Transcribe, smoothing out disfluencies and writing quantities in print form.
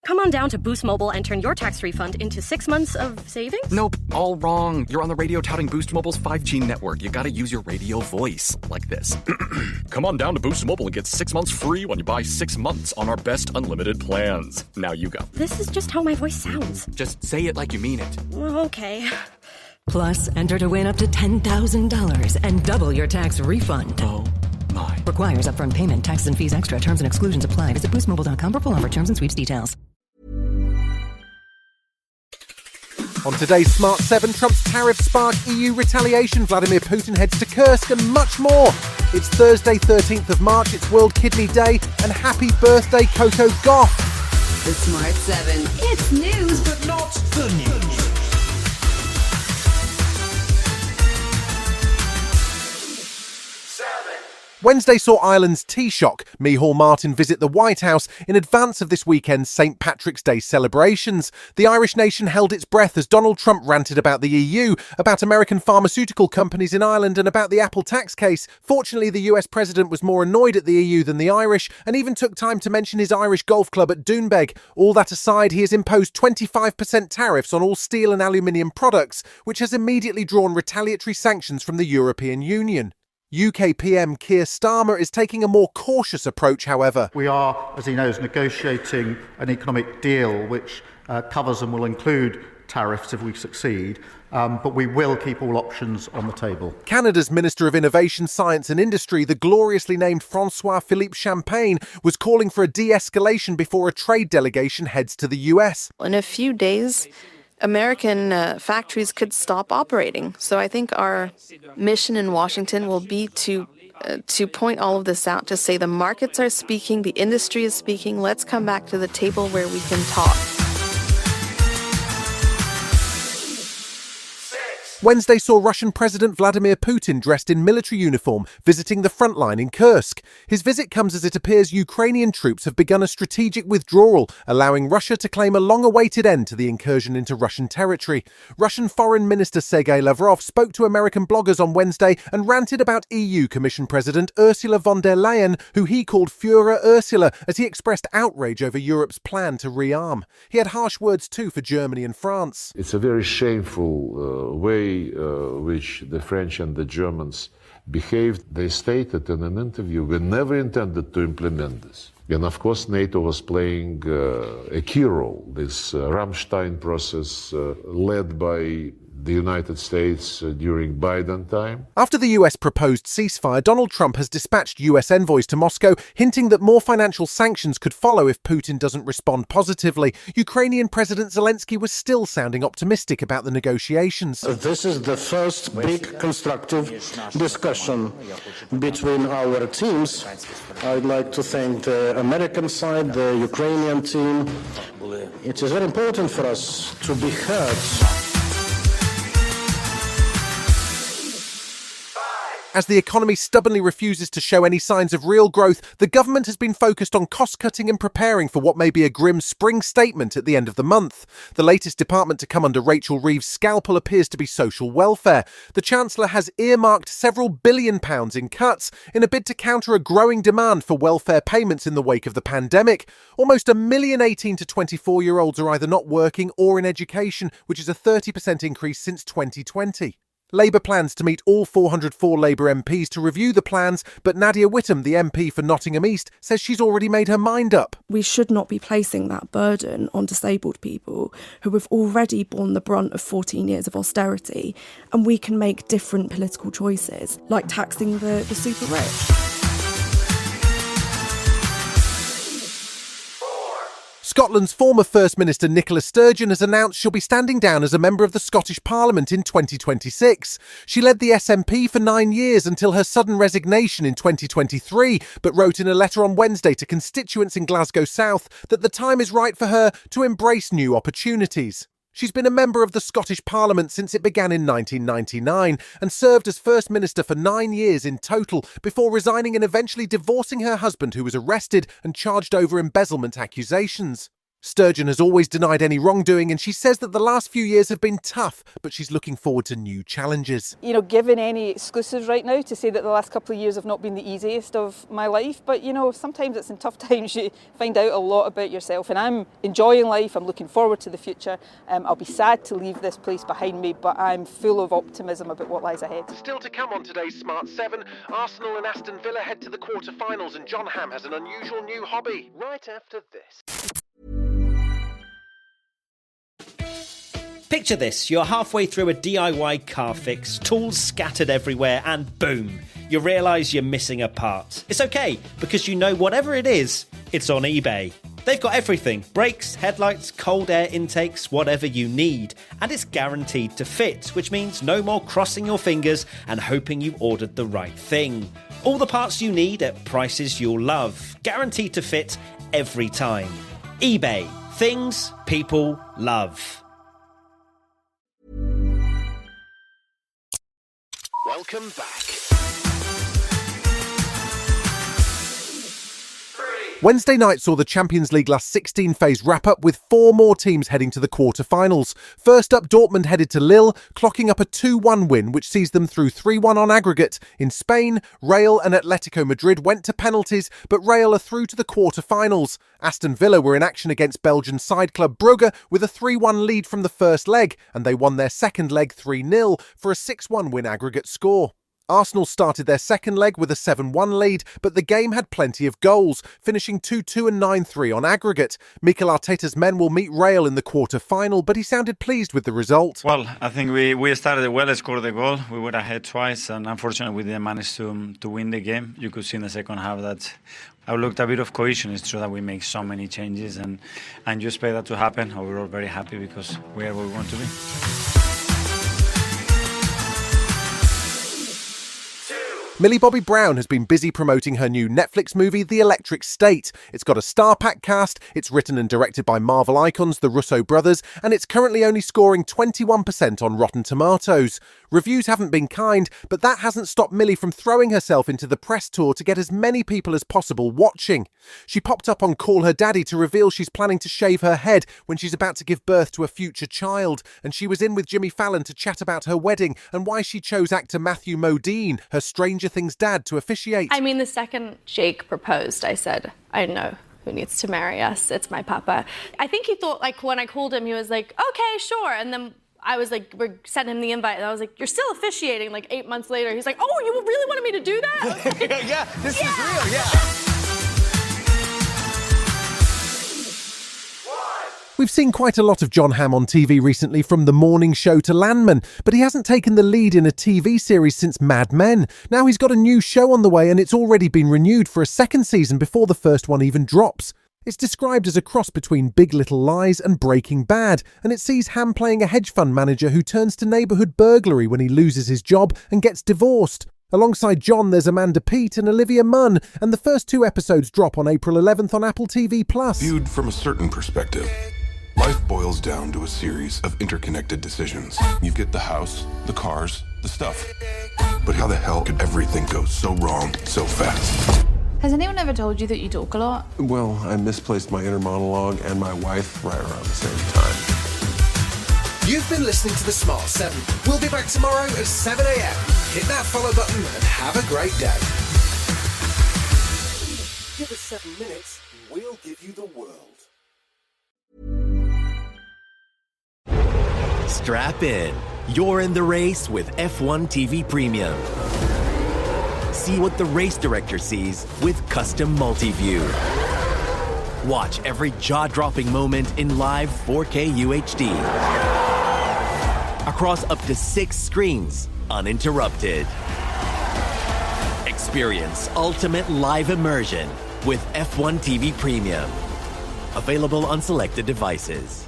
Come on down to Boost Mobile and turn your tax refund into 6 months of savings? Nope, all wrong. You're on the radio touting Boost Mobile's 5G network. You gotta use your radio voice, like this. Come on down to Boost Mobile and get 6 months free when you buy 6 months on our best unlimited plans. Now you go. This is just how my voice sounds. Just say it like you mean it. Okay. Plus, enter to win up to $10,000 and double your tax refund. Oh my. Requires upfront payment. Taxes and fees extra. Terms and exclusions apply. Visit boostmobile.com for full offer terms and sweeps details. On today's Smart 7, Trump's tariffs spark EU retaliation, Vladimir Putin heads to Kursk, and much more. It's Thursday, 13th of March, it's World Kidney Day, and happy birthday, Coco Gauff. The Smart 7. It's news, but not the news. Wednesday saw Ireland's Taoiseach, Micheál Martin, visit the White House in advance of this weekend's St. Patrick's Day celebrations. The Irish nation held its breath as Donald Trump ranted about the EU, about American pharmaceutical companies in Ireland, and about the Apple tax case. Fortunately, the US president was more annoyed at the EU than the Irish, and even took time to mention his Irish golf club at Doonbeg. All that aside, he has imposed 25% tariffs on all steel and aluminium products, which has immediately drawn retaliatory sanctions from the European Union. UK PM Keir Starmer is taking a more cautious approach, however. We are, as he knows, negotiating an economic deal which covers and will include tariffs if we succeed, but we will keep all options on the table. Canada's Minister of Innovation, Science and Industry, the gloriously named François-Philippe Champagne, was calling for a de-escalation before a trade delegation heads to the US. In a few days, American factories could stop operating. So I think our mission in Washington will be to point all of this out, to say the markets are speaking, the industry is speaking. Let's come back to the table where we can talk. Wednesday saw Russian President Vladimir Putin dressed in military uniform visiting the front line in Kursk. His visit comes as it appears Ukrainian troops have begun a strategic withdrawal, allowing Russia to claim a long-awaited end to the incursion into Russian territory. Russian Foreign Minister Sergei Lavrov spoke to American bloggers on Wednesday and ranted about EU Commission President Ursula von der Leyen, who he called Führer Ursula, as he expressed outrage over Europe's plan to rearm. He had harsh words too for Germany and France. It's a very shameful way which the French and the Germans behaved. They stated in an interview, we never intended to implement this. And of course, NATO was playing a key role. This Rammstein process led by the United States during Biden time. After the US proposed ceasefire, Donald Trump has dispatched US envoys to Moscow, hinting that more financial sanctions could follow if Putin doesn't respond positively. Ukrainian President Zelensky was still sounding optimistic about the negotiations. This is the first big constructive discussion between our teams. I'd like to thank the American side, the Ukrainian team. It is very important for us to be heard. As the economy stubbornly refuses to show any signs of real growth, the government has been focused on cost-cutting and preparing for what may be a grim spring statement at the end of the month. The latest department to come under Rachel Reeves' scalpel appears to be social welfare. The Chancellor has earmarked several £billion in cuts in a bid to counter a growing demand for welfare payments in the wake of the pandemic. Almost 1 million 18 to 24-year-olds are either not working or in education, which is a 30% increase since 2020. Labour plans to meet all 404 Labour MPs to review the plans, but Nadia Whittome, the MP for Nottingham East, says she's already made her mind up. We should not be placing that burden on disabled people who have already borne the brunt of 14 years of austerity, and we can make different political choices, like taxing the super rich. Scotland's former First Minister Nicola Sturgeon has announced she'll be standing down as a member of the Scottish Parliament in 2026. She led the SNP for 9 years until her sudden resignation in 2023, but wrote in a letter on Wednesday to constituents in Glasgow South that the time is right for her to embrace new opportunities. She's been a member of the Scottish Parliament since it began in 1999 and served as First Minister for 9 years in total before resigning and eventually divorcing her husband, who was arrested and charged over embezzlement accusations. Sturgeon has always denied any wrongdoing, and she says that the last few years have been tough, but she's looking forward to new challenges. Given any exclusives right now to say that the last couple of years have not been the easiest of my life, but sometimes it's in tough times you find out a lot about yourself, and I'm enjoying life, I'm looking forward to the future. I'll be sad to leave this place behind me, but I'm full of optimism about what lies ahead. Still to come on today's Smart 7, Arsenal and Aston Villa head to the quarter-finals, and John Hamm has an unusual new hobby. Right after this. Picture this, you're halfway through a DIY car fix, tools scattered everywhere, and boom, you realise you're missing a part. It's okay, because you know whatever it is, it's on eBay. They've got everything, brakes, headlights, cold air intakes, whatever you need. And it's guaranteed to fit, which means no more crossing your fingers and hoping you ordered the right thing. All the parts you need at prices you'll love, guaranteed to fit every time. eBay, things people love. Welcome back. Wednesday night saw the Champions League last 16 phase wrap up with 4 more teams heading to the quarter-finals. First up, Dortmund headed to Lille, clocking up a 2-1 win, which sees them through 3-1 on aggregate. In Spain, Real and Atletico Madrid went to penalties, but Real are through to the quarter-finals. Aston Villa were in action against Belgian side club Brugge with a 3-1 lead from the first leg, and they won their second leg 3-0 for a 6-1 win aggregate score. Arsenal started their second leg with a 7-1 lead, but the game had plenty of goals, finishing 2-2 and 9-3 on aggregate. Mikel Arteta's men will meet Real in the quarter-final, but he sounded pleased with the result. Well, I think we started well, scored the goal. We were ahead twice, and unfortunately we didn't manage to win the game. You could see in the second half that I looked a bit of cohesion. It's true that we make so many changes, and you expect that to happen. We're all very happy because we are where we want to be. Millie Bobby Brown has been busy promoting her new Netflix movie, The Electric State. It's got a star-packed cast, it's written and directed by Marvel icons, the Russo brothers, and it's currently only scoring 21% on Rotten Tomatoes. Reviews haven't been kind, but that hasn't stopped Millie from throwing herself into the press tour to get as many people as possible watching. She popped up on Call Her Daddy to reveal she's planning to shave her head when she's about to give birth to a future child, and she was in with Jimmy Fallon to chat about her wedding and why she chose actor Matthew Modine, her Stranger Things dad, to officiate. I mean, the second Jake proposed, I said, I know who needs to marry us. It's my papa. I think he thought, when I called him, he was like, okay, sure. And then I was like, we're sending him the invite, and I was like, you're still officiating 8 months later. He's like, oh, you really wanted me to do that? Yeah, this is real, yeah. We've seen quite a lot of John Hamm on TV recently, from The Morning Show to Landman, but he hasn't taken the lead in a TV series since Mad Men. Now he's got a new show on the way, and it's already been renewed for a second season before the first one even drops. It's described as a cross between Big Little Lies and Breaking Bad, and it sees Hamm playing a hedge fund manager who turns to neighbourhood burglary when he loses his job and gets divorced. Alongside John, there's Amanda Peet and Olivia Munn, and the first 2 episodes drop on April 11th on Apple TV+. Viewed from a certain perspective, life boils down to a series of interconnected decisions. You get the house, the cars, the stuff. But how the hell could everything go so wrong so fast? Has anyone ever told you that you talk a lot? Well, I misplaced my inner monologue and my wife right around the same time. You've been listening to The Smart 7. We'll be back tomorrow at 7 a.m. Hit that follow button and have a great day. Give us 7 minutes and we'll give you the world. Strap in. You're in the race with F1 TV Premium. See what the race director sees with custom multi-view. Watch every jaw-dropping moment in live 4K UHD. Across up to 6 screens, uninterrupted. Experience ultimate live immersion with F1 TV Premium. Available on selected devices.